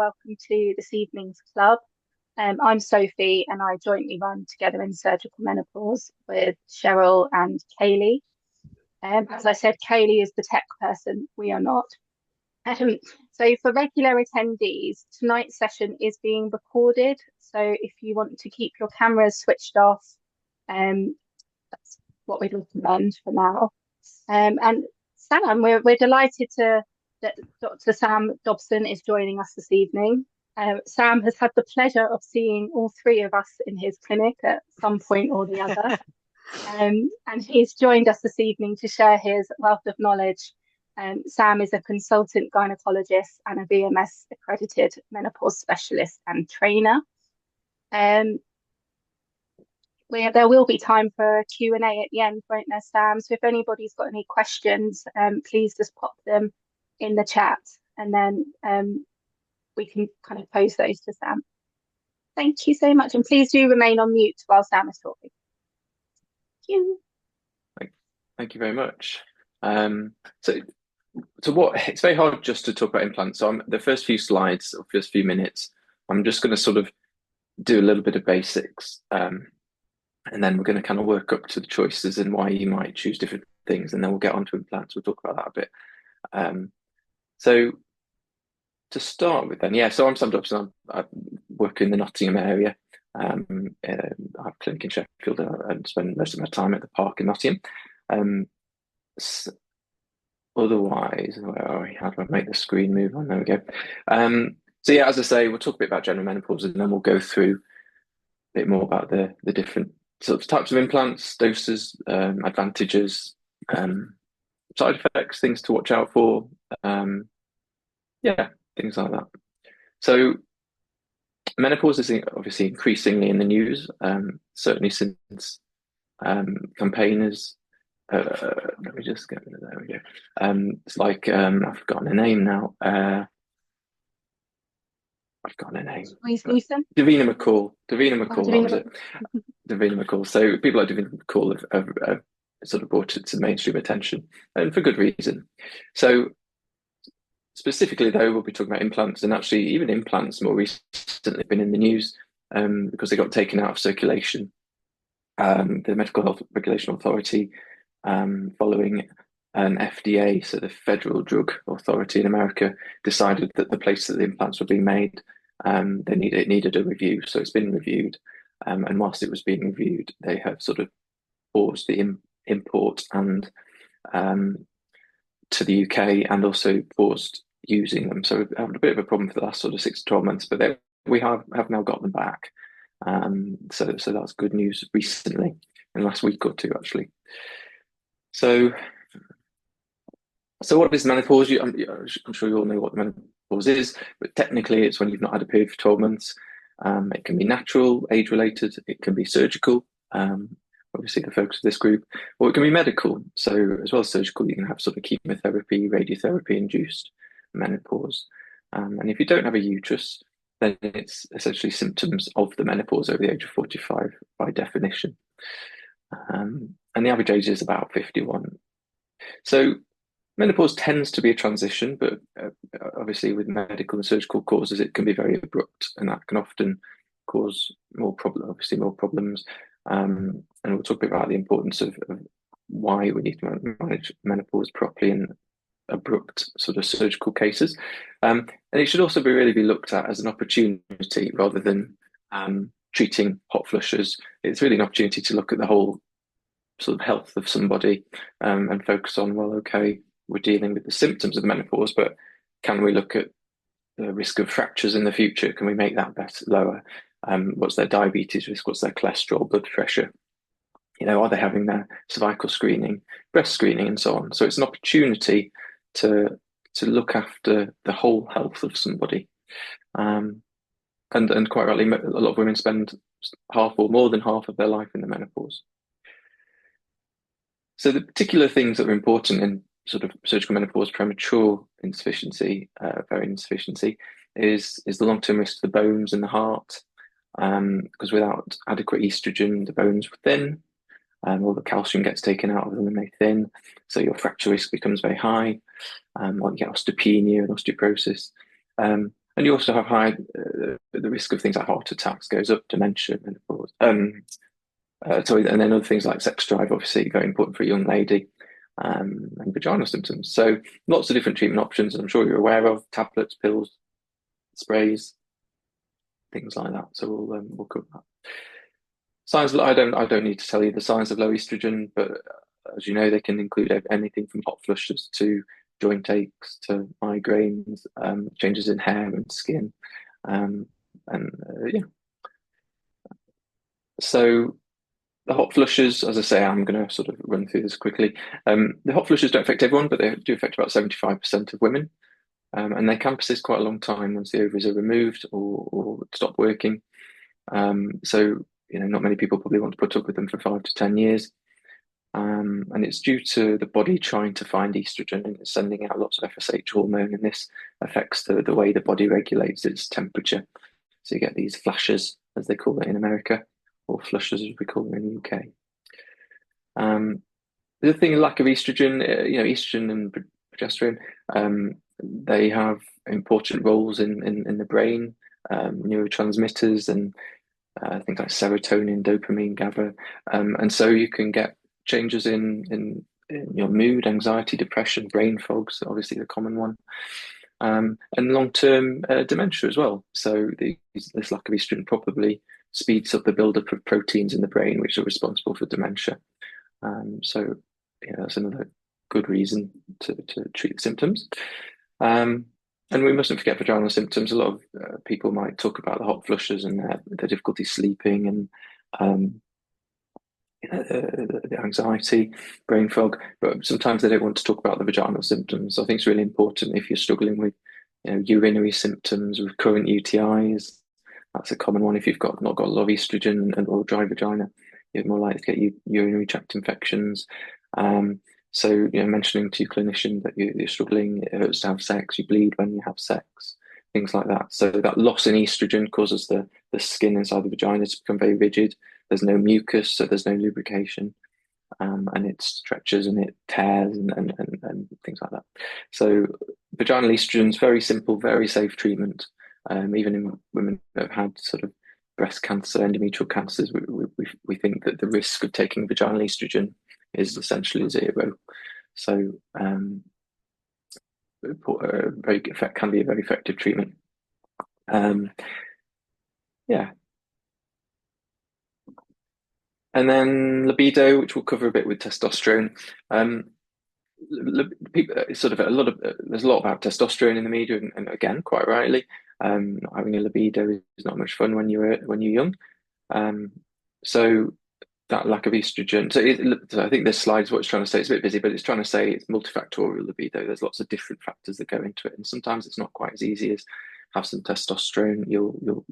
welcome to this evening's club. I'm Sophie and I jointly run Together in Surgical Menopause with Cheryl and Kaylee. As I said, Kaylee is the tech person, we are not. Um, so for regular attendees, tonight's session is being recorded. So if you want to keep your cameras switched off, that's what we'd recommend for now. And Sam, we're delighted that Dr. Sam Dobson is joining us this evening. Sam has had the pleasure of seeing all three of us in his clinic at some point or the other. And he's joined us this evening to share his wealth of knowledge. Sam is a consultant gynecologist and a BMS accredited menopause specialist and trainer. There will be time for a Q&A at the end, won't there, Sam? So if anybody's got any questions, please just pop them in the chat and then we can kind of pose those to Sam. Thank you so much. And please do remain on mute while Sam is talking. Thank you. Thank you very much. So what, it's very hard just to talk about implants. So the first few slides, or first few minutes, I'm just going to sort of do a little bit of basics. And then we're going to kind of work up to the choices and why you might choose different things. And then we'll get on to implants. We'll talk about that a bit. So to start with then, so I'm Sam Dobson. I work in the Nottingham area. I have a clinic in Sheffield and spend most of my time at the park in Nottingham. Otherwise, where are we? How do I make the screen move on? There we go. So as I say, we'll talk a bit about general menopause and then we'll go through a bit more about the different sort of types of implants, doses, advantages, side effects, things to watch out for. Things like that. So menopause is obviously increasingly in the news, certainly since campaigners. Let me just get rid of there we go. It's like I've forgotten her name now. I've forgotten her name. Davina McCall. Davina McCall. So people like Davina McCall have sort of brought it to mainstream attention, and for good reason. So specifically, though, we'll be talking about implants, and actually even implants more recently been in the news because they got taken out of circulation. The Medical Health Regulation Authority, following an FDA, so the Federal Drug Authority in America, decided that the place that the implants were being made, it needed a review. So it's been reviewed, and whilst it was being reviewed, they have sort of paused the import and to the UK, and also paused using them. So we've had a bit of a problem for the last sort of 6 to 12 months, but we have now got them back. So that's good news recently, in the last week or two, actually. So what is menopause? I'm sure you all know what menopause is, but technically it's when you've not had a period for 12 months. It can be natural, age-related, it can be surgical, obviously the focus of this group, or it can be medical. So as well as surgical, you can have sort of chemotherapy, radiotherapy-induced menopause. And if you don't have a uterus, then it's essentially symptoms of the menopause over the age of 45 by definition. And the average age is about 51. So menopause tends to be a transition, but obviously with medical and surgical causes, it can be very abrupt, and that can often cause more problems. And we'll talk a bit about the importance of why we need to manage menopause properly in abrupt sort of surgical cases. And it should also really be looked at as an opportunity rather than treating hot flushes. It's really an opportunity to look at the whole sort of health of somebody and focus on, well, okay, we're dealing with the symptoms of menopause, but can we look at the risk of fractures in the future? Can we make that better, lower? What's their diabetes risk? What's their cholesterol, blood pressure? Are they having their cervical screening, breast screening, and so on? So it's an opportunity to look after the whole health of somebody. And quite rightly, a lot of women spend half or more than half of their life in the menopause. So the particular things that are important in sort of surgical menopause, premature insufficiency, ovarian insufficiency, is the long-term risk to the bones and the heart, because without adequate estrogen, the bones are thin, all the calcium gets taken out of them and they thin, so your fracture risk becomes very high, or you get osteopenia and osteoporosis. And And you also have the risk of things like heart attacks goes up, dementia, menopause. Sorry, and then other things like sex drive, obviously, very important for a young lady, and vaginal symptoms. So lots of different treatment options, I'm sure you're aware of: tablets, pills, sprays, things like that. So we'll cover that. Signs. I don't need to tell you the signs of low estrogen, but as you know, they can include anything from hot flushes to joint aches to migraines, changes in hair and skin, and yeah. So the hot flushes, as I say, I'm going to sort of run through this quickly. The hot flushes don't affect everyone, but they do affect about 75% of women. And they can persist quite a long time once the ovaries are removed or stop working. So, not many people probably want to put up with them for 5 to 10 years. And it's due to the body trying to find estrogen and it's sending out lots of FSH hormone, and this affects the way the body regulates its temperature. So you get these flashes, as they call it in America, or flushes, as we call them in the UK. The other thing, lack of estrogen, estrogen and progesterone, they have important roles in the brain, neurotransmitters, and things like serotonin, dopamine, GABA, and so you can get changes in your mood, anxiety, depression, brain fog, so obviously the common one, and long-term dementia as well. So this lack of estrogen probably speeds up the buildup of proteins in the brain, which are responsible for dementia. So that's another good reason to treat the symptoms. And we mustn't forget vaginal symptoms. A lot of people might talk about the hot flushes and their difficulty sleeping and the anxiety, brain fog, but sometimes they don't want to talk about the vaginal symptoms. So I think it's really important if you're struggling with urinary symptoms, recurrent UTIs. That's a common one. If you've not got a lot of estrogen or dry vagina, you're more likely to get urinary tract infections. So, mentioning to your clinician that you're struggling, it hurts to have sex, you bleed when you have sex, things like that. So that loss in estrogen causes the skin inside the vagina to become very rigid. There's no mucus, so there's no lubrication, and it stretches and it tears and things like that. So vaginal estrogen is very simple, very safe treatment. Even in women that have had sort of breast cancer, endometrial cancers, we think that the risk of taking vaginal estrogen is essentially zero. So can be a very effective treatment. Yeah. And then libido, which we'll cover a bit with testosterone. People, sort of there's a lot about testosterone in the media, and again, quite rightly, having a libido is not much fun when you're young. So that lack of estrogen. So I think this slide is what it's trying to say. It's a bit busy, but it's trying to say it's multifactorial libido. There's lots of different factors that go into it, and sometimes it's not quite as easy as have some testosterone. You'll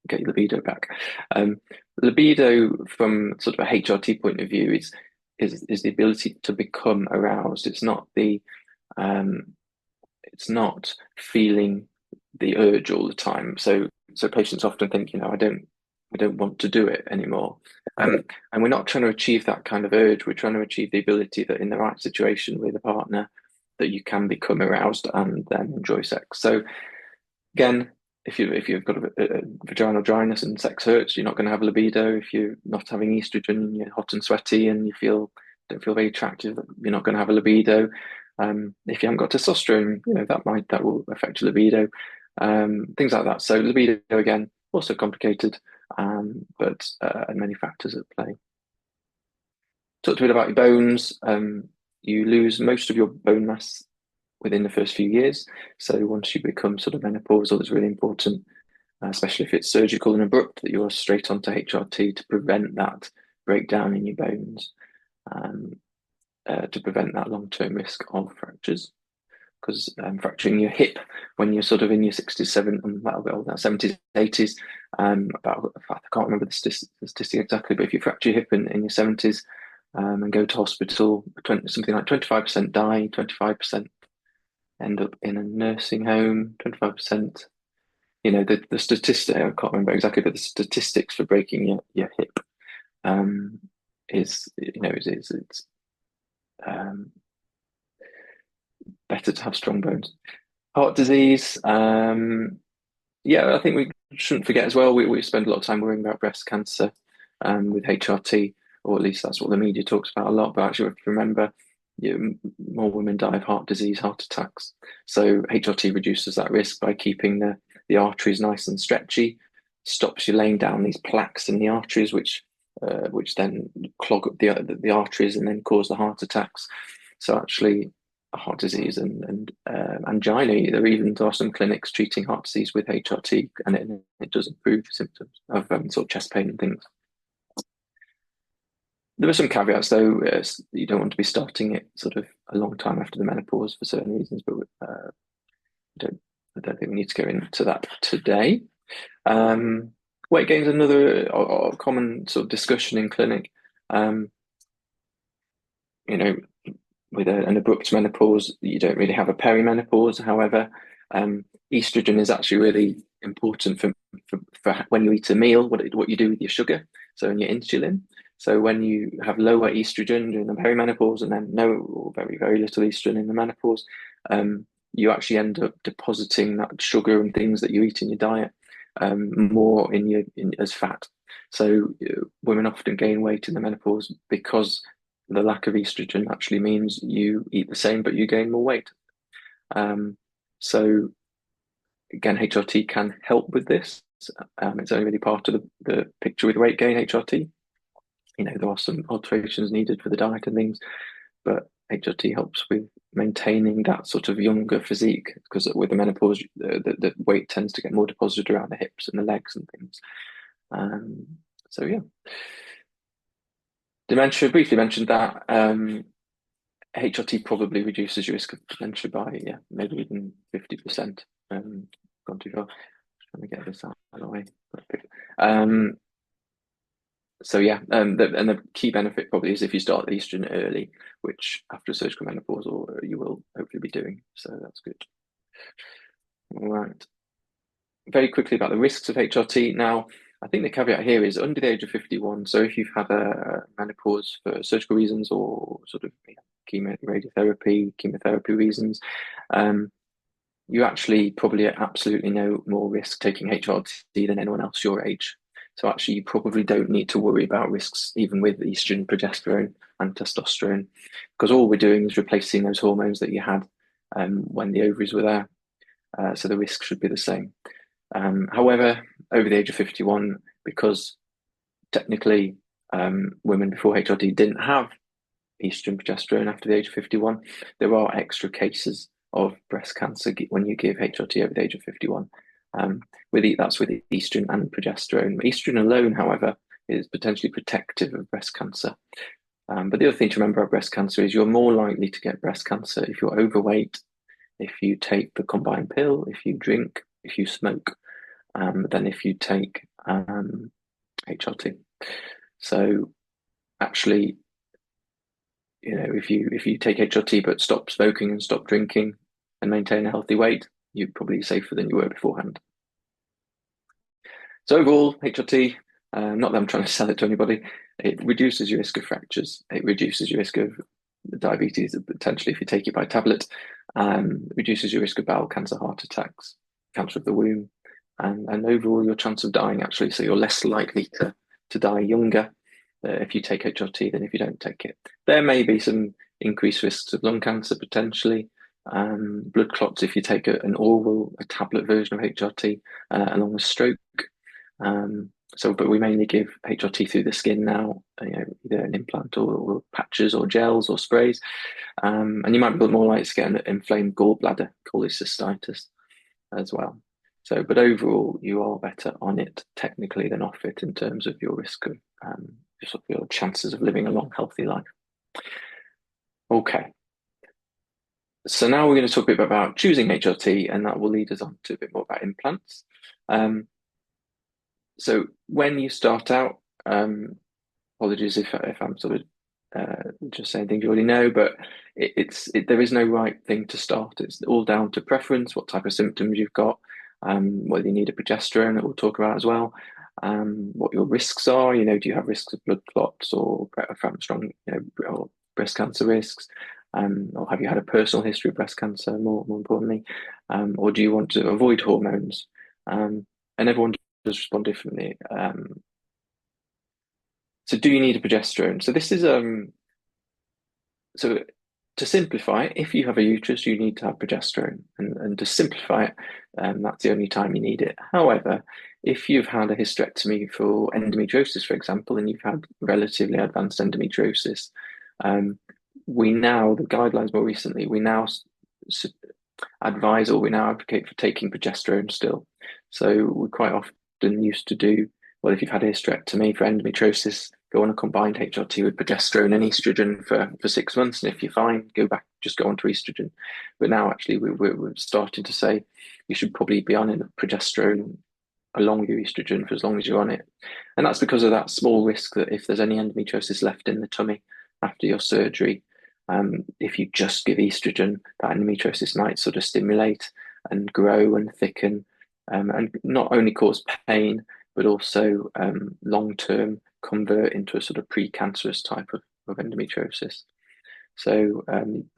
get your libido back. Libido, from sort of a HRT point of view, is the ability to become aroused. It's not feeling the urge all the time. So patients often think, I don't want to do it anymore. And we're not trying to achieve that kind of urge. We're trying to achieve the ability that in the right situation with a partner, that you can become aroused and then enjoy sex. So again, if you've got a vaginal dryness and sex hurts, you're not going to have libido. If you're not having estrogen, you're hot and sweaty and don't feel very attractive, you're not going to have a libido. If you haven't got testosterone, that will affect your libido. Things like that. So libido, again, also complicated, but many factors at play. Talked a bit about your bones. You lose most of your bone mass within the first few years. So once you become sort of menopausal, it's really important, especially if it's surgical and abrupt, that you're straight onto HRT to prevent that breakdown in your bones, to prevent that long-term risk of fractures. Because fracturing your hip when you're sort of in your 60s, 70s, 80s, about, I can't remember the statistic exactly, but if you fracture your hip in your 70s and go to hospital, something like 25% die, 25% end up in a nursing home, 25%. The statistic, I can't remember exactly, but the statistics for breaking your hip is better to have strong bones. Heart disease. Yeah, I think we shouldn't forget as well. We spend a lot of time worrying about breast cancer with HRT, or at least that's what the media talks about a lot. But actually, we have to remember, more women die of heart disease, heart attacks. So HRT reduces that risk by keeping the arteries nice and stretchy, stops you laying down these plaques in the arteries, which then clog up the arteries and then cause the heart attacks. So actually, heart disease and angina. There are some clinics treating heart disease with HRT, and it does improve symptoms of sort of chest pain and things. There are some caveats, though. You don't want to be starting it sort of a long time after the menopause for certain reasons, but I don't think we need to go into that today. Weight gain is another common sort of discussion in clinic. You know, with an abrupt menopause, you don't really have a perimenopause. However, estrogen is actually really important for when you eat a meal, what you do with your sugar, so in your insulin. So when you have lower estrogen during the perimenopause and then no or very, very little estrogen in the menopause, you actually end up depositing that sugar and things that you eat in your diet more as fat. So women often gain weight in the menopause because the lack of estrogen actually means you eat the same, but you gain more weight. So again, HRT can help with this. It's only really part of the picture with weight gain, HRT. There are some alterations needed for the diet and things, but HRT helps with maintaining that sort of younger physique because with the menopause, the weight tends to get more deposited around the hips and the legs and things. So yeah. Dementia, briefly mentioned that. HRT probably reduces your risk of dementia by, maybe even 50%. Gone too far. Just trying to get this out of the way. So yeah, and the key benefit probably is if you start the estrogen early, which after surgical menopause, or you will hopefully be doing. So that's good. All right. Very quickly about the risks of HRT. Now, I think the caveat here is under the age of 51. So if you've had a menopause for surgical reasons or sort of chemotherapy reasons, you actually probably are absolutely no more risk taking HRT than anyone else your age. So actually, you probably don't need to worry about risks even with estrogen, progesterone, and testosterone, because all we're doing is replacing those hormones that you had when the ovaries were there. So the risk should be the same. However, over the age of 51, because technically women before HRT didn't have estrogen, progesterone after the age of 51, there are extra cases of breast cancer when you give HRT over the age of 51. That's with estrogen and progesterone. Estrogen alone, however, is potentially protective of breast cancer. But the other thing to remember about breast cancer is you're more likely to get breast cancer if you're overweight, if you take the combined pill, if you drink, if you smoke, than if you take HRT. So actually, if you take HRT but stop smoking and stop drinking and maintain a healthy weight, you're probably safer than you were beforehand. So overall, HRT, not that I'm trying to sell it to anybody, it reduces your risk of fractures. It reduces your risk of diabetes, potentially if you take it by tablet, reduces your risk of bowel cancer, heart attacks, cancer of the womb, and overall your chance of dying actually. So you're less likely to die younger if you take HRT than if you don't take it. There may be some increased risks of lung cancer potentially, blood clots if you take a tablet version of HRT, along with stroke. But we mainly give HRT through the skin now, either an implant or patches or gels or sprays. And you might be more likely to get an inflamed gallbladder, cholecystitis, as well. So, but overall, you are better on it technically than off it in terms of your risk of your chances of living a long, healthy life. Okay. So now we're going to talk a bit about choosing HRT, and that will lead us on to a bit more about implants. So when you start out, apologies if I'm sort of just saying things you already know, but there is no right thing to start. It's all down to preference, what type of symptoms you've got, whether you need a progesterone that we'll talk about as well, what your risks are. Do you have risks of blood clots or strong, or breast cancer risks? or have you had a personal history of breast cancer, more importantly, or do you want to avoid hormones? And everyone does respond differently. So do you need a progesterone? So this is so to simplify, if you have a uterus, you need to have progesterone, and to simplify it, that's the only time you need it. However, if you've had a hysterectomy for endometriosis, for example, and you've had relatively advanced endometriosis, we now, the guidelines more recently, we now advise, or we now advocate for taking progesterone still. So we quite often used to do, well, if you've had a hysterectomy for endometriosis, go on a combined HRT with progesterone and estrogen for 6 months. And if you're fine, go back, just go on to estrogen. But now actually we're starting to say you should probably be on a progesterone along with your estrogen for as long as you're on it. And that's because of that small risk that if there's any endometriosis left in the tummy after your surgery, if you just give estrogen, that endometriosis might sort of stimulate and grow and thicken, and not only cause pain, but also long-term convert into a sort of precancerous type of endometriosis. So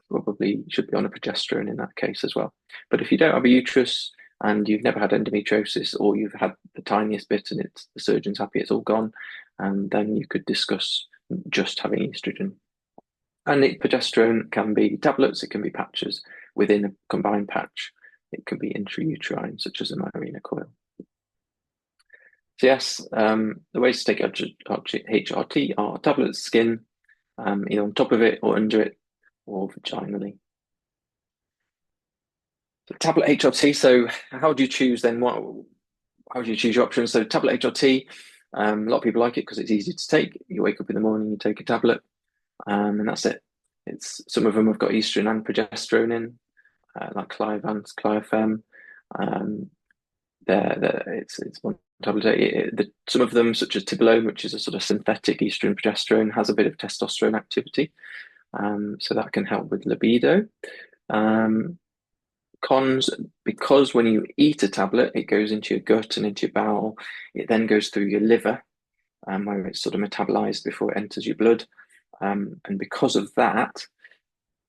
probably should be on a progesterone in that case as well. But if you don't have a uterus and you've never had endometriosis, or you've had the tiniest bit and the surgeon's happy it's all gone, then you could discuss just having estrogen. And progesterone can be tablets, it can be patches within a combined patch. It can be intrauterine, such as a Mirena coil. So yes, the ways to take HRT are tablets, skin, either on top of it or under it, or vaginally. So tablet HRT, so how do you choose then? How do you choose your options? So tablet HRT, a lot of people like it because it's easy to take. You wake up in the morning, you take a tablet, and that's it. Some of them have got estrogen and progesterone in, like Cliovance, Cliofem. It's one tablet. Some of them, such as Tibolone, which is a sort of synthetic estrogen progesterone, has a bit of testosterone activity, so that can help with libido. Cons, because when you eat a tablet, it goes into your gut and into your bowel. It then goes through your liver, where it's sort of metabolized before it enters your blood. And because of that,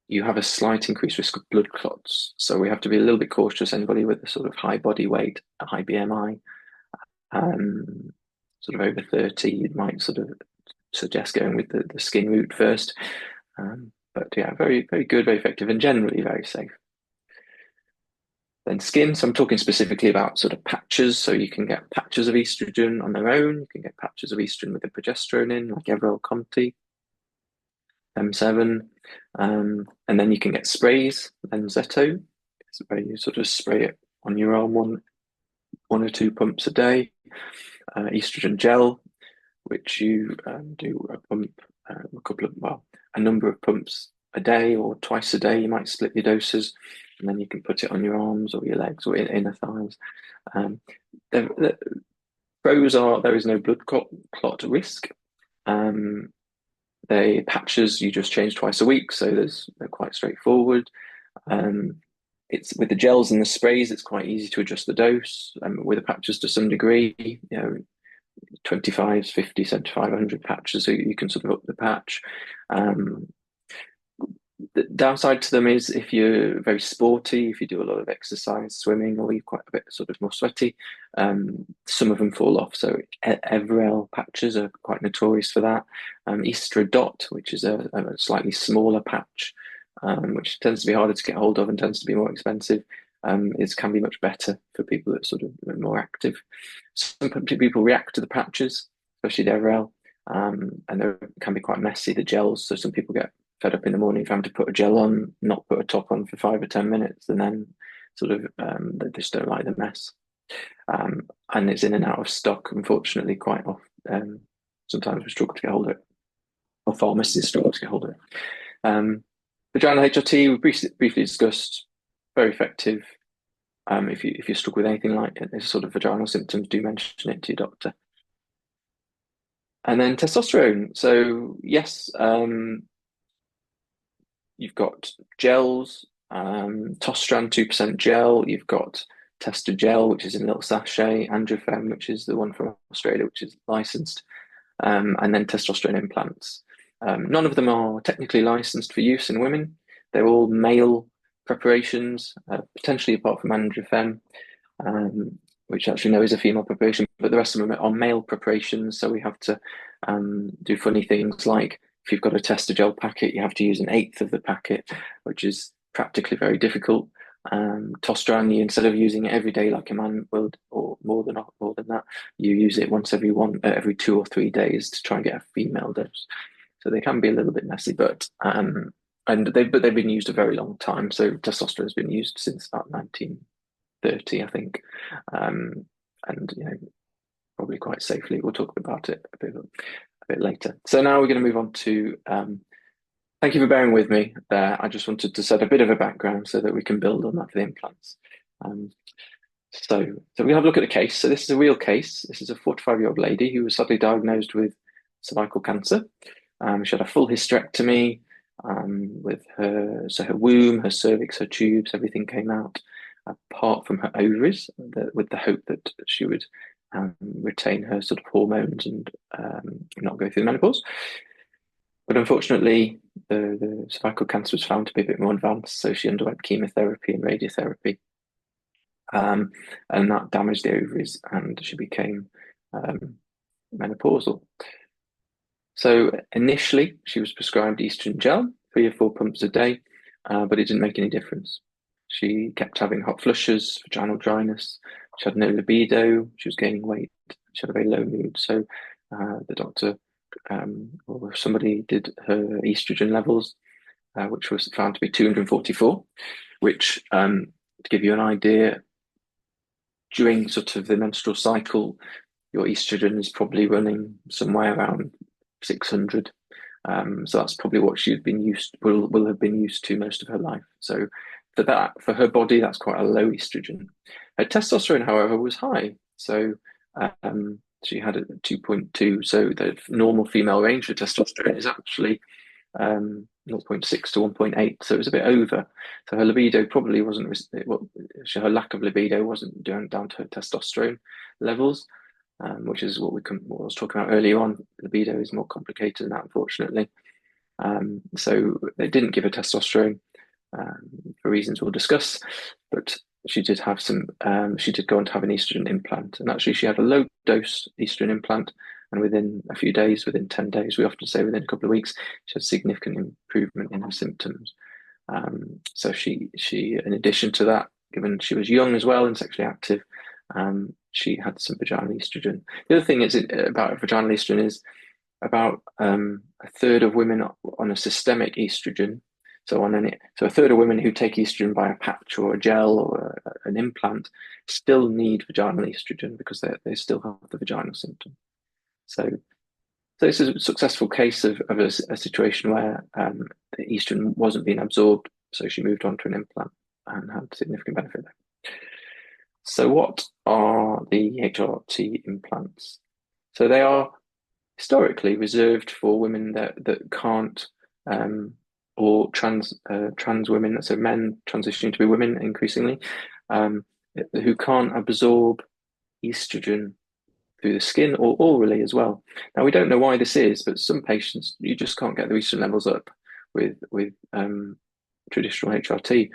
you have a slight increased risk of blood clots. So we have to be a little bit cautious. Anybody with a sort of high body weight, a high BMI, sort of over 30, you might sort of suggest going with the skin route first. But yeah, very, very good, very effective, and generally very safe. Then skin, so I'm talking specifically about sort of patches. So you can get patches of estrogen on their own. You can get patches of estrogen with the progesterone in, like Everel Conti, M7. And then you can get sprays, Lenzetto, where you sort of spray it on your arm, one or two pumps a day. Estrogen gel, which you do a pump, a number of pumps a day or twice a day. You might split your doses, and then you can put it on your arms or your legs or inner thighs. The pros are there is no blood clot risk. The patches you just change twice a week, so they're quite straightforward. It's with the gels and the sprays, it's quite easy to adjust the dose. With the patches to some degree, 25s, 50, 75, 100 patches, so you can sort of up the patch. The downside to them is if you're very sporty, if you do a lot of exercise, swimming, or you're quite a bit sort of more sweaty, some of them fall off. So Everel patches are quite notorious for that. Dot, which is a slightly smaller patch, which tends to be harder to get hold of and tends to be more expensive, can be much better for people that sort of are more active. Some people react to the patches, especially the Everel, and they can be quite messy, the gels. So some people get fed up in the morning for having to put a gel on, not put a top on for 5 or 10 minutes, and then sort of they just don't like the mess. And it's in and out of stock, unfortunately, quite often. Sometimes we struggle to get hold of it, or pharmacists struggle to get hold of it. Vaginal HRT, we briefly discussed, very effective. If you struggle with anything like this sort of vaginal symptoms, do mention it to your doctor. And then testosterone. So yes, you've got gels, Tostran 2% gel. You've got Tester gel, which is in a little sachet, Androfem, which is the one from Australia, which is licensed, and then testosterone implants. None of them are technically licensed for use in women, They're all male preparations, potentially apart from androfen, which actually no is a female preparation, but the rest of them are male preparations. So we have to do funny things like if you've got a tester gel packet, you have to use an eighth of the packet, which is practically very difficult. Testosterone, instead of using it every day like a man would, or more than that, you use it once every 2 or 3 days to try and get a female dose. So they can be a little bit messy, but they've been used a very long time. So testosterone has been used since about 1930, I think, and probably quite safely. We'll talk about it a bit later. So now we're going to move on to. Thank you for bearing with me there. I just wanted to set a bit of a background so that we can build on that for the implants. So we have a look at the case. So this is a real case. This is a 45-year-old lady who was suddenly diagnosed with cervical cancer. She had a full hysterectomy with her womb, her cervix, her tubes, everything came out apart from her ovaries, with the hope that she would retain her sort of hormones and not go through the menopause. But unfortunately, the cervical cancer was found to be a bit more advanced, so she underwent chemotherapy and radiotherapy. And that damaged the ovaries, and she became menopausal. So initially, she was prescribed estrogen gel, 3 or 4 pumps a day, but it didn't make any difference. She kept having hot flushes, vaginal dryness. She had no libido. She was gaining weight. She had a very low mood. So the doctor or somebody did her estrogen levels, which was found to be 244, which, to give you an idea, during sort of the menstrual cycle, your estrogen is probably running somewhere around 600. So that's probably what she'd been will have been used to most of her life. So for her body, that's quite a low estrogen. Her testosterone, however, was high. So she had a 2.2. So the normal female range for testosterone is actually 0.6 to 1.8. So it was a bit over. So her libido probably wasn't, her lack of libido wasn't down to her testosterone levels. Which is what I was talking about earlier on. Libido is more complicated than that, unfortunately. So they didn't give her testosterone for reasons we'll discuss, but she did have some. She did go on to have an estrogen implant, and actually she had a low dose estrogen implant, and within a few days, within 10 days, we often say within a couple of weeks, she had significant improvement in her symptoms. So she, in addition to that, given she was young as well and sexually active, she had some vaginal estrogen. The other thing about vaginal estrogen is about a third of women on a systemic estrogen. So a third of women who take estrogen by a patch or a gel or an implant still need vaginal estrogen because they still have the vaginal symptom. So this is a successful case of a situation where the estrogen wasn't being absorbed, so she moved on to an implant and had significant benefit there. So what are the HRT implants? So they are historically reserved for women that can't, or trans women, so men transitioning to be women increasingly, who can't absorb estrogen through the skin or orally as well. Now we don't know why this is, but some patients you just can't get the estrogen levels up with traditional HRT.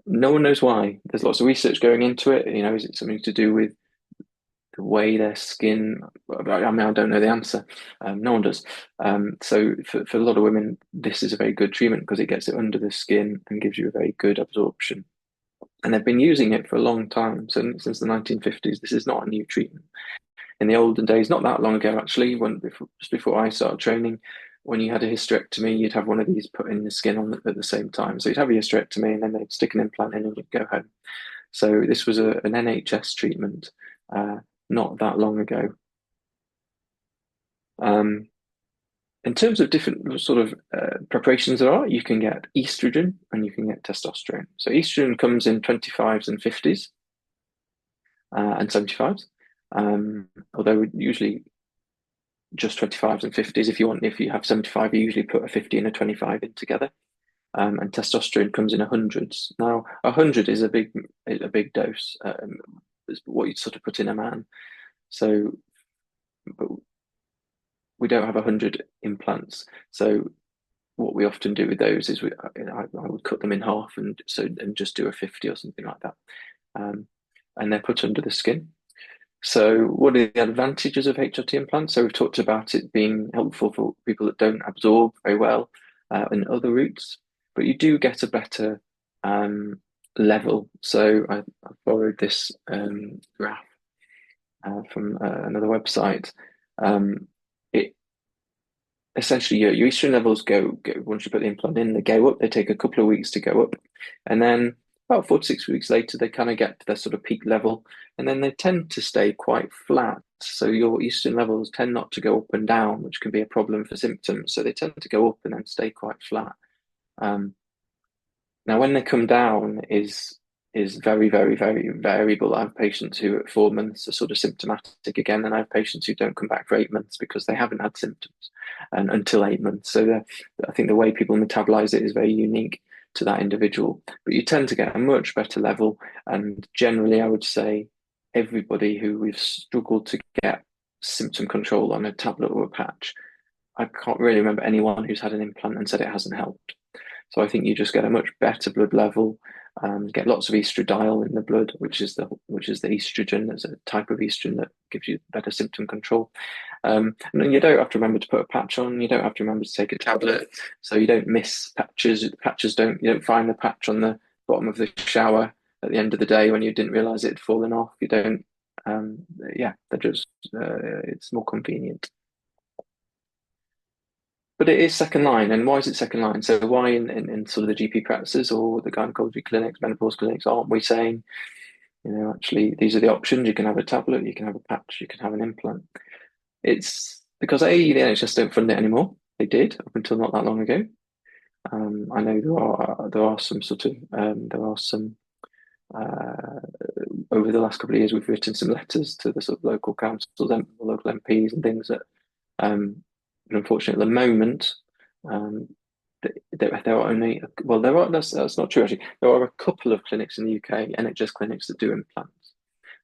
No one knows why. There's lots of research going into it. Is it something to do with the way their skin? I mean, I don't know the answer. No one does. So for a lot of women, this is a very good treatment because it gets it under the skin and gives you a very good absorption. And they've been using it for a long time. So since the 1950s, this is not a new treatment. In the olden days, not that long ago, actually, just before I started training, when you had a hysterectomy, you'd have one of these put in the skin at the same time. So you'd have a hysterectomy and then they'd stick an implant in and you'd go home. So this was an NHS treatment not that long ago. In terms of different sort of preparations there are, you can get estrogen and you can get testosterone. So estrogen comes in 25s and 50s and 75s. Although usually just 25s and 50s. If you have 75, you usually put a 50 and a 25 in together. And testosterone comes in hundreds. Now, 100 is a big dose. It's what you'd sort of put in a man. So, but we don't have 100 implants. So what we often do with those is I would cut them in half and just do a 50 or something like that, and they're put under the skin. So what are the advantages of HRT implants? So we've talked about it being helpful for people that don't absorb very well in other routes, but you do get a better level. So I borrowed this graph from another website. It essentially your estrogen levels go once you put the implant in, they go up. They take a couple of weeks to go up, and then about 4 to 6 weeks later, they kind of get to their sort of peak level, and then they tend to stay quite flat. So your estrogen levels tend not to go up and down, which can be a problem for symptoms. So they tend to go up and then stay quite flat. Now, when they come down is very, very, very variable. I have patients who at 4 months are sort of symptomatic again, and I have patients who don't come back for 8 months because they haven't had symptoms and until 8 months. So I think the way people metabolize it is very unique to that individual. But you tend to get a much better level, and generally, I would say everybody who we've struggled to get symptom control on a tablet or a patch, I can't really remember anyone who's had an implant and said it hasn't helped. So I think you just get a much better blood level, get lots of estradiol in the blood, which is the estrogen. There's a type of estrogen that gives you better symptom control. And you don't have to remember to put a patch on. You don't have to remember to take a tablet, so you don't miss patches. You don't find the patch on the bottom of the shower at the end of the day when you didn't realize it had fallen off. You don't. They're just it's more convenient. But it is second line, and why is it second line? So why in sort of the GP practices or the gynecology clinics, menopause clinics, aren't we saying, actually these are the options? You can have a tablet, you can have a patch, you can have an implant. It's because the NHS don't fund it anymore. They did up until not that long ago. I know there are some sort of over the last couple of years we've written some letters to the sort of local councils and local MPs and things that. But unfortunately, at the moment, there are only that's not true actually. There are a couple of clinics in the UK, NHS clinics that do implants,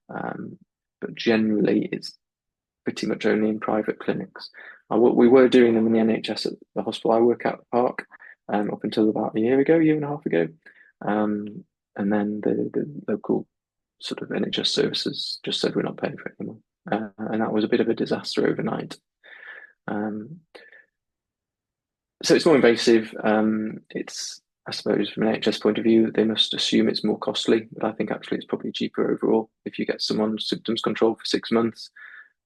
but generally it's pretty much only in private clinics. We were doing them in the NHS at the hospital I work at, Park, up until about a year and a half ago, and then the local sort of NHS services just said we're not paying for it anymore, and that was a bit of a disaster overnight. So it's more invasive. It's, I suppose, from an NHS point of view, they must assume it's more costly, but I think actually it's probably cheaper overall if you get someone's symptoms controlled for 6 months,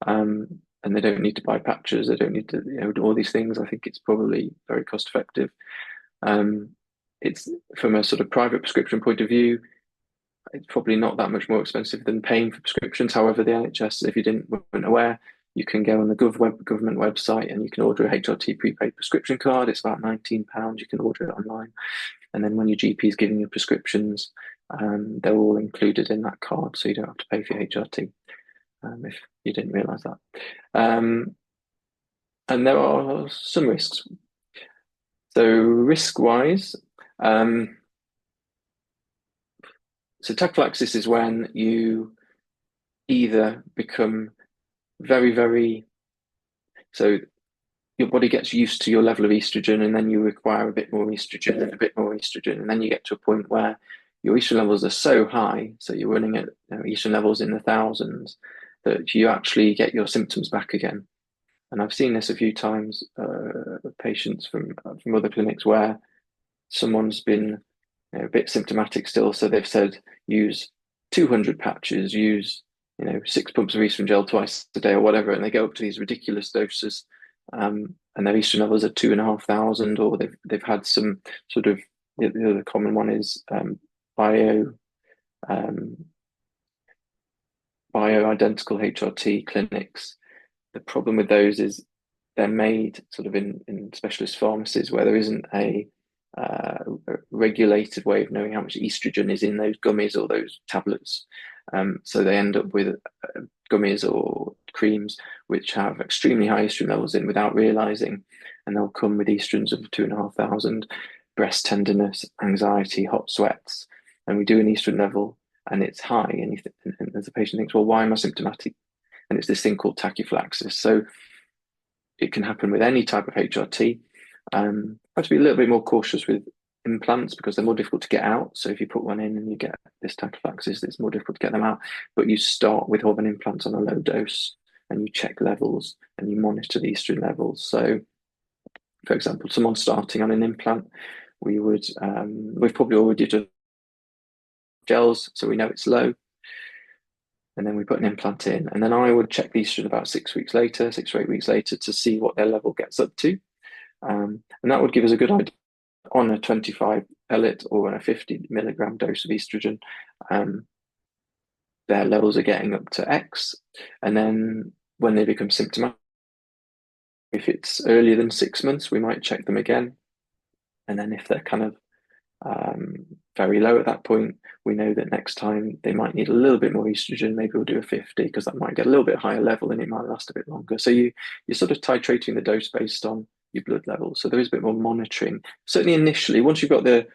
and they don't need to buy patches, they don't need to, do all these things. I think it's probably very cost effective. It's from a sort of private prescription point of view, it's probably not that much more expensive than paying for prescriptions. However, the NHS, if you weren't aware, you can go on the government website and you can order a HRT prepaid prescription card. It's about £19. You can order it online. And then when your GP is giving you prescriptions, they're all included in that card. So you don't have to pay for your HRT if you didn't realise that. And there are some risks. So risk-wise, so tachyphylaxis is when you either become very, very, so your body gets used to your level of estrogen and then you require a bit more estrogen and a bit more estrogen. And then you get to a point where your estrogen levels are so high, so you're running at estrogen levels in the thousands, that you actually get your symptoms back again. And I've seen this a few times, patients from other clinics where someone's been a bit symptomatic still, so they've said use 200 patches, use 6 pumps of estrogen gel twice a day or whatever, and they go up to these ridiculous doses, and their estrogen levels are 2,500, or they've had some sort of the other common one is bioidentical HRT clinics. The problem with those is they're made sort of in specialist pharmacies where there isn't a regulated way of knowing how much estrogen is in those gummies or those tablets. So they end up with gummies or creams which have extremely high estrogen levels in without realizing, and they'll come with estrogens of 2,500, breast tenderness, anxiety, hot sweats, and we do an estrogen level and it's high, and as the patient thinks, well, why am I symptomatic? And it's this thing called tachyphylaxis. So it can happen with any type of HRT. have to be a little bit more cautious with implants because they're more difficult to get out. So if you put one in and you get this tachyphylaxis, it's more difficult to get them out. But you start with hormone implants on a low dose and you check levels and you monitor the estrogen levels. So, for example, someone starting on an implant, we've probably already done gels, so we know it's low. And then we put an implant in, and then I would check the estrogen about 6 or 8 weeks later to see what their level gets up to. And that would give us a good idea on a 25 pellet or on a 50 milligram dose of estrogen. Their levels are getting up to X. And then when they become symptomatic, if it's earlier than 6 months, we might check them again. And then if they're kind of very low at that point, we know that next time they might need a little bit more estrogen. Maybe we'll do a 50 because that might get a little bit higher level and it might last a bit longer. So you're sort of titrating the dose based on your blood level. So there is a bit more monitoring. Certainly initially, once you've got the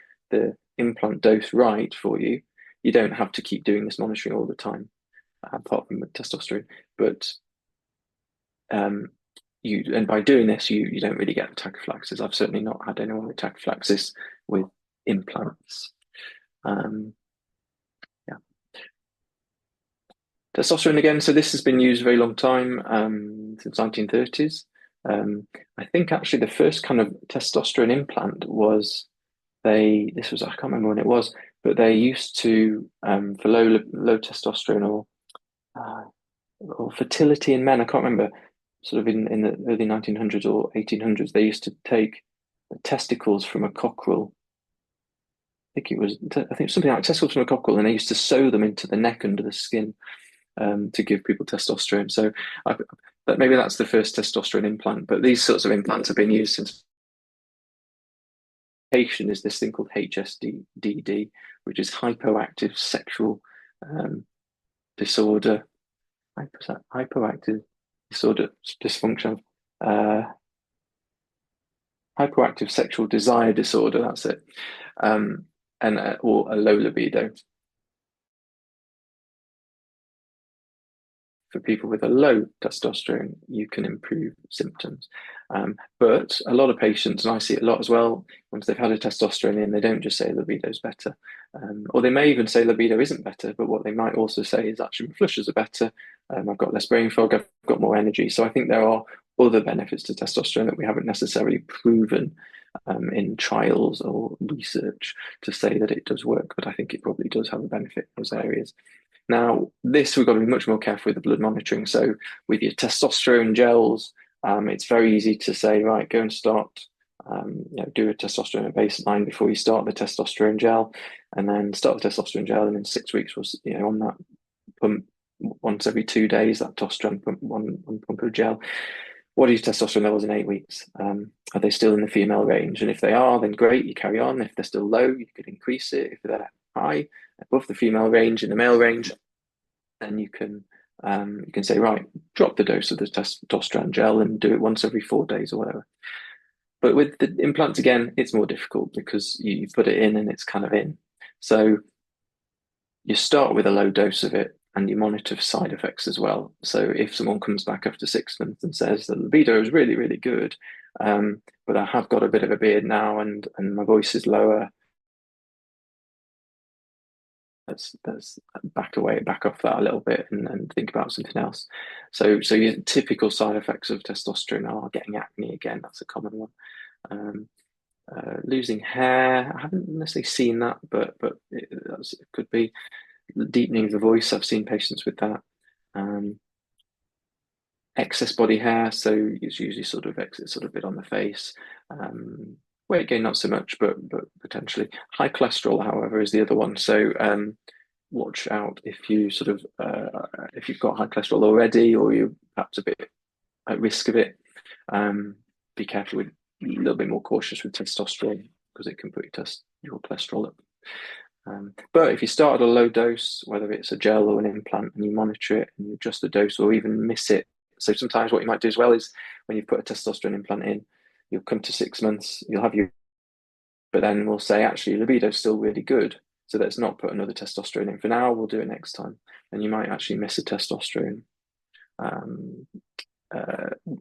implant dose right for you, you don't have to keep doing this monitoring all the time, apart from with testosterone. But and by doing this, you don't really get the tachyphylaxis. I've certainly not had anyone with tachyphylaxis with implants. Yeah. Testosterone again. So this has been used a very long time, since 1930s. I think actually the first kind of testosterone implant was I can't remember when it was, but they used to for low testosterone or fertility in men. I can't remember. Sort of in the early 1900s or 1800s, they used to take the testicles from a cockerel. I think something like testicles from a cockerel, and they used to sew them into the neck under the skin to give people testosterone. So maybe that's the first testosterone implant. But these sorts of implants have been used since. Is this thing called HSDD, which is hypoactive sexual disorder, hypoactive disorder dysfunction, hypoactive sexual desire disorder. That's it, and or a low libido. For people with a low testosterone, you can improve symptoms. But a lot of patients, and I see it a lot as well, once they've had a testosterone in, they don't just say libido's better. Or they may even say libido isn't better, but what they might also say is actually my flushes are better. I've got less brain fog, I've got more energy. So I think there are other benefits to testosterone that we haven't necessarily proven in trials or research to say that it does work, but I think it probably does have a benefit in those areas. Now, we've got to be much more careful with the blood monitoring. So with your testosterone gels, it's very easy to say, right, go and start, do a testosterone baseline before you start the testosterone gel, and then start the testosterone gel, and in 6 weeks, on that pump once every 2 days, that testosterone pump, one pump of gel. What are your testosterone levels in 8 weeks? Are they still in the female range? And if they are, then great, you carry on. If they're still low, you could increase it. If they're high, above the female range, in the male range, then you can say, right, drop the dose of the testosterone gel and do it once every 4 days or whatever. But with the implants, again, it's more difficult because you put it in and it's kind of in. So you start with a low dose of it and you monitor for side effects as well. So if someone comes back after 6 months and says the libido is really, really good, but I have got a bit of a beard now and my voice is lower, let's back off that a little bit and think about something else. So your typical side effects of testosterone are getting acne again. That's a common one. Losing hair, I haven't necessarily seen that, but it could be. Deepening of the voice, I've seen patients with that. Excess body hair, so it's usually sort of a bit on the face. Weight gain, not so much, but potentially. High cholesterol, however, is the other one. So watch out if you if you've got high cholesterol already, or you're perhaps a bit at risk of it. Be careful with a little bit more cautious with testosterone because it can put your cholesterol up. But if you start at a low dose, whether it's a gel or an implant, and you monitor it and you adjust the dose or even miss it. So sometimes what you might do as well is when you put a testosterone implant in, you'll come to 6 months, you'll have but then we'll say, actually, libido is still really good. So let's not put another testosterone in for now, we'll do it next time. And you might actually miss a testosterone,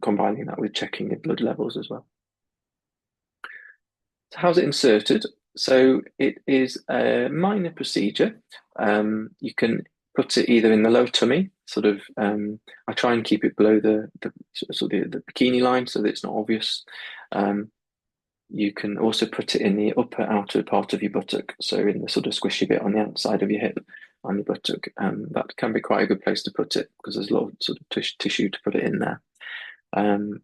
combining that with checking your blood levels as well. how's it inserted? So it is a minor procedure. You can put it either in the lower tummy, sort of. I try and keep it below the bikini line so that it's not obvious. Um, you can also put it in the upper outer part of your buttock, so in the sort of squishy bit on the outside of your hip on your buttock. That can be quite a good place to put it because there's a lot of sort of tissue to put it in there. Um,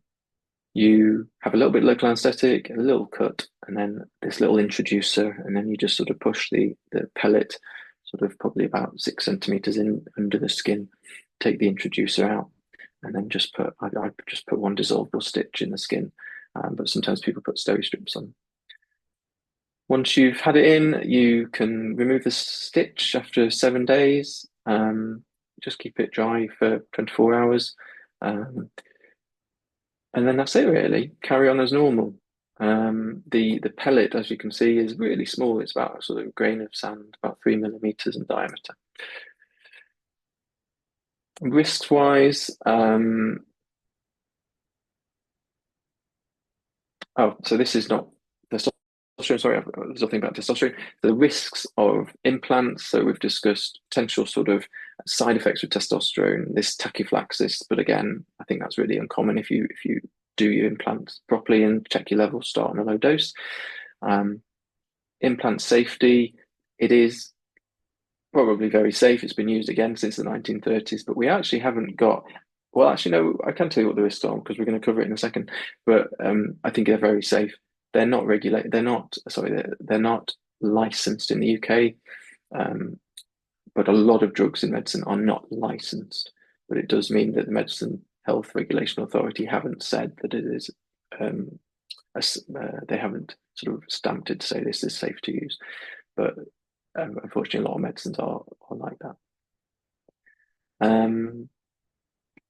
you have a little bit of local anesthetic, a little cut, and then this little introducer, and then you just sort of push the pellet sort of probably about 6 centimeters in under the skin, take the introducer out, and then I just put one dissolvable stitch in the skin, but sometimes people put steri strips on. Once you've had it in, you can remove the stitch after 7 days. Just keep it dry for 24 hours. And then that's it really. Carry on as normal. The pellet, as you can see, is really small. It's about a sort of grain of sand, about 3 millimeters in diameter. Risks wise, so this is not testosterone. Sorry, there's nothing about testosterone. The risks of implants. So we've discussed potential sort of side effects with testosterone, this tachyphylaxis. But again, I think that's really uncommon if you do your implants properly and check your levels, start on a low dose. Implant safety, it is probably very safe. It's been used again since the 1930s, but we actually haven't got. Well, actually, no, I can tell you what the risks are because we're going to cover it in a second. But I think they're very safe. They're not regulated. They're not. Sorry, they're not licensed in the UK. But a lot of drugs in medicine are not licensed. But it does mean that the Medicine Health Regulation Authority haven't said that it is. They haven't sort of stamped it to say this is safe to use. But unfortunately, a lot of medicines are like that.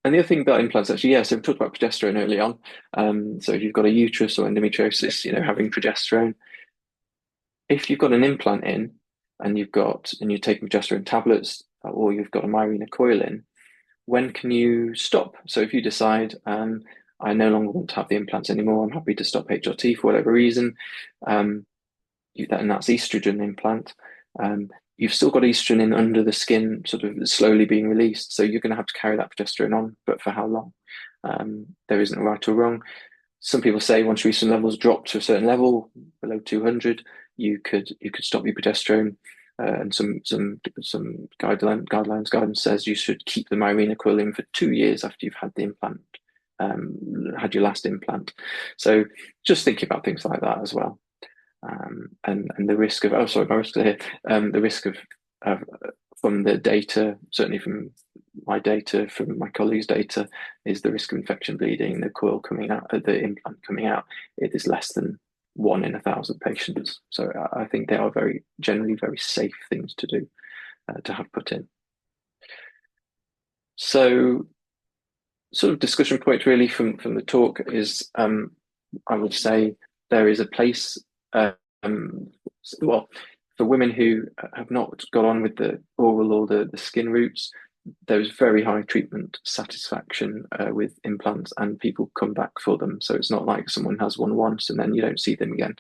And the other thing about implants, actually, yeah, so we talked about progesterone early on. So if you've got a uterus or endometriosis, having progesterone, if you've got an implant in and you're taking progesterone tablets or you've got a Mirena coil in, when can you stop? So if you decide, I no longer want to have the implants anymore, I'm happy to stop HRT for whatever reason, and that's estrogen implant. You've still got estrogen in under the skin, sort of slowly being released. So you're going to have to carry that progesterone on, but for how long? There isn't a right or wrong. Some people say once your estrogen levels drop to a certain level, below 200, you could stop your progesterone. And some guidance says you should keep the Mirena coil in for 2 years after you've had the implant, had your last implant. So just thinking about things like that as well. And the risk of my risks are here. The risk of from the data, certainly from my data, from my colleagues' data, is the risk of infection bleeding, the coil coming out, the implant coming out. It is less than 1 in 1,000 patients. So I think they are generally very safe things to do to have put in. So, sort of discussion point really from the talk is, I would say there is a place. Well, for women who have not got on with the oral or the skin routes, there's very high treatment satisfaction with implants, and people come back for them. So it's not like someone has one once and then you don't see them again.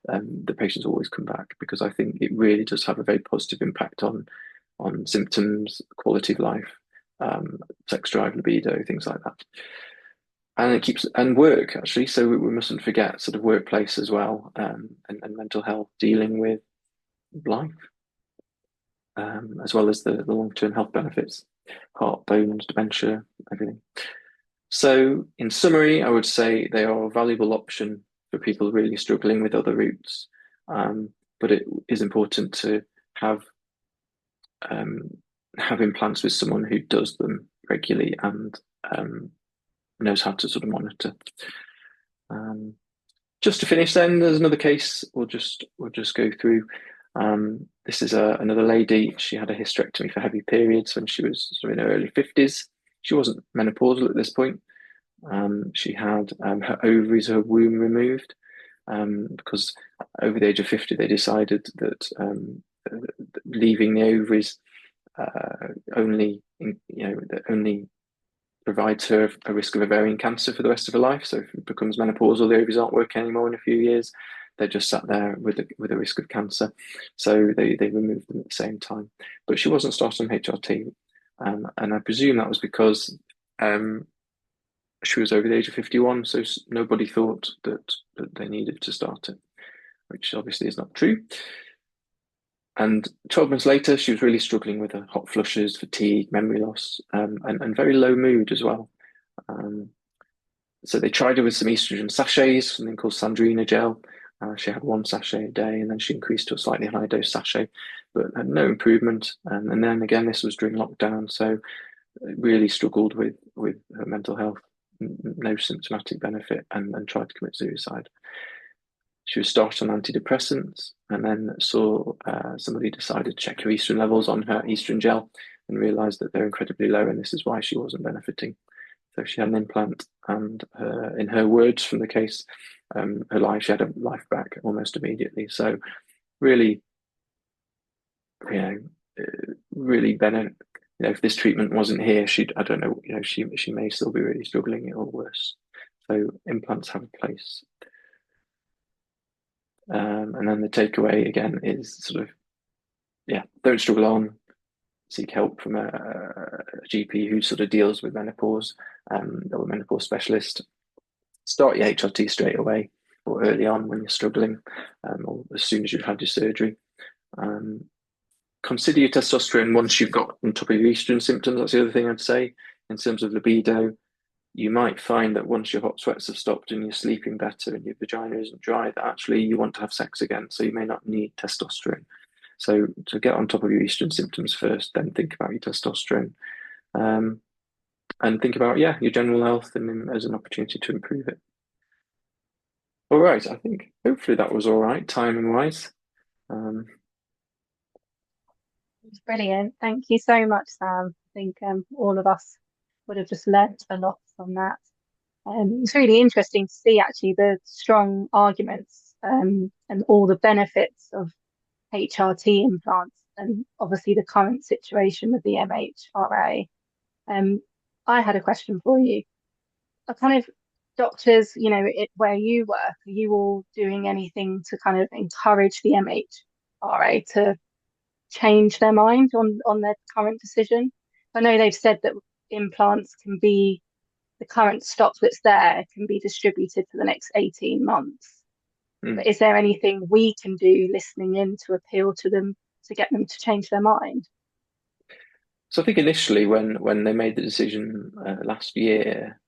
The patients always come back because I think it really does have a very positive impact on symptoms, quality of life, sex drive, libido, things like that. And it keeps and work actually. So we mustn't forget sort of workplace as well, and mental health, dealing with life, as well as the long-term health benefits, heart, bones, dementia, everything. So in summary, I would say they are a valuable option for people really struggling with other routes. But it is important to have implants with someone who does them regularly and knows how to sort of monitor. Just to finish, then there's another case. We'll just go through. This is another lady. She had a hysterectomy for heavy periods when she was sort of in her early 50s. She wasn't menopausal at this point. She had her ovaries, her womb removed because over the age of 50 they decided that leaving the ovaries only provides her a risk of ovarian cancer for the rest of her life. So if it becomes menopausal, the ovaries aren't working anymore in a few years. they just sat there with a risk of cancer. So they removed them at the same time. But she wasn't starting HRT, and I presume that was because she was over the age of 51, so nobody thought that they needed to start it, which obviously is not true. And 12 months later, she was really struggling with her hot flushes, fatigue, memory loss, and very low mood as well. So they tried her with some estrogen sachets, something called Sandrina gel. She had one sachet a day, and then she increased to a slightly higher dose sachet, but had no improvement. And then again, this was during lockdown, so really struggled with her mental health, no symptomatic benefit, and tried to commit suicide. She was started on antidepressants, and then saw somebody decided to check her estrogen levels on her estrogen gel and realised that they're incredibly low, and this is why she wasn't benefiting. So she had an implant, and in her words from the case, she had her life back almost immediately. So really, really benefit. If this treatment wasn't here, I don't know, she may still be really struggling or worse. So implants have a place. And then the takeaway again is sort of, don't struggle on, seek help from a GP who sort of deals with menopause, or a menopause specialist. Start your HRT straight away or early on when you're struggling, or as soon as you've had your surgery. Consider your testosterone once you've got on top of your estrogen symptoms. That's the other thing I'd say. In terms of libido, you might find that once your hot sweats have stopped and you're sleeping better and your vagina isn't dry, that actually you want to have sex again. So you may not need testosterone. So to get on top of your estrogen symptoms first, then think about your testosterone, and think about your general health and as an opportunity to improve it. All right, I think hopefully that was all right timing wise. It's brilliant. Thank you so much, Sam. I think all of us would have just learnt a lot from that. It's really interesting to see actually the strong arguments and all the benefits of HRT implants and obviously the current situation with the MHRA. I had a question for you. Are kind of doctors, where you work, are you all doing anything to kind of encourage the MHRA to change their mind on their current decision? I know they've said that implants can be the current stock that's there can be distributed for the next 18 months. But is there anything we can do listening in to appeal to them to get them to change their mind? So I think initially when they made the decision last year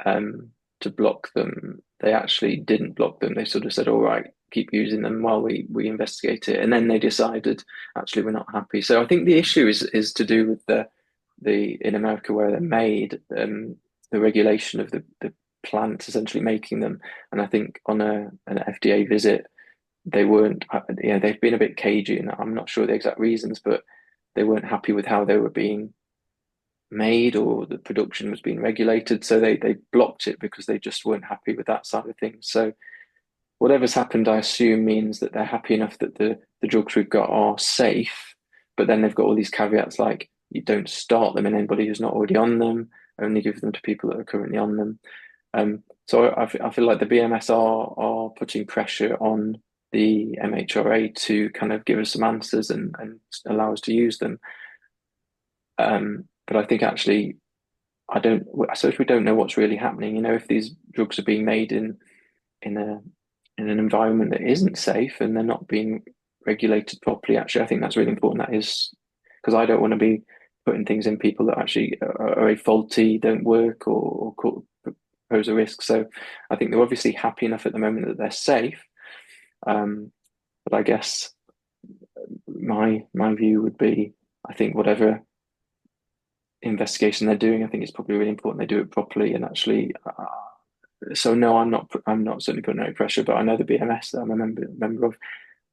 to block them, they actually didn't block them. They sort of said, all right, keep using them while we investigate it. And then they decided, actually, we're not happy. So I think the issue is to do with the in America where they're made, the regulation of the plant essentially making them. And I think on an FDA visit, they weren't, they've been a bit cagey, and I'm not sure the exact reasons, but they weren't happy with how they were being made or the production was being regulated. So they blocked it because they just weren't happy with that side of things. So whatever's happened, I assume, means that they're happy enough that the drugs we've got are safe, but then they've got all these caveats like you don't start them in anybody who's not already on them, only give them to people that are currently on them. So I feel like the BMS are putting pressure on the MHRA to kind of give us some answers and allow us to use them. But I think actually, I suppose we don't know what's really happening. If these drugs are being made in an environment that isn't safe and they're not being regulated properly, actually, I think that's really important. That is because I don't want to be putting things in people that actually are faulty, don't work, or pose a risk. So I think they're obviously happy enough at the moment that they're safe. But I guess my view would be, I think whatever investigation they're doing, I think it's probably really important they do it properly and actually. So no, I'm not certainly putting any pressure, but I know the BMS that I'm a member of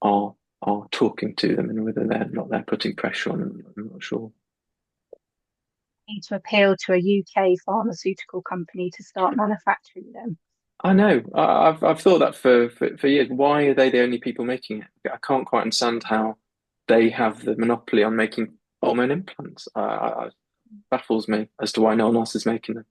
are talking to them, and whether they're putting pressure on them, I'm not sure. Need to appeal to a UK pharmaceutical company to start manufacturing them. I know. I've thought that for years. Why are they the only people making it? I can't quite understand how they have the monopoly on making hormone implants. It baffles me as to why no one else is making them.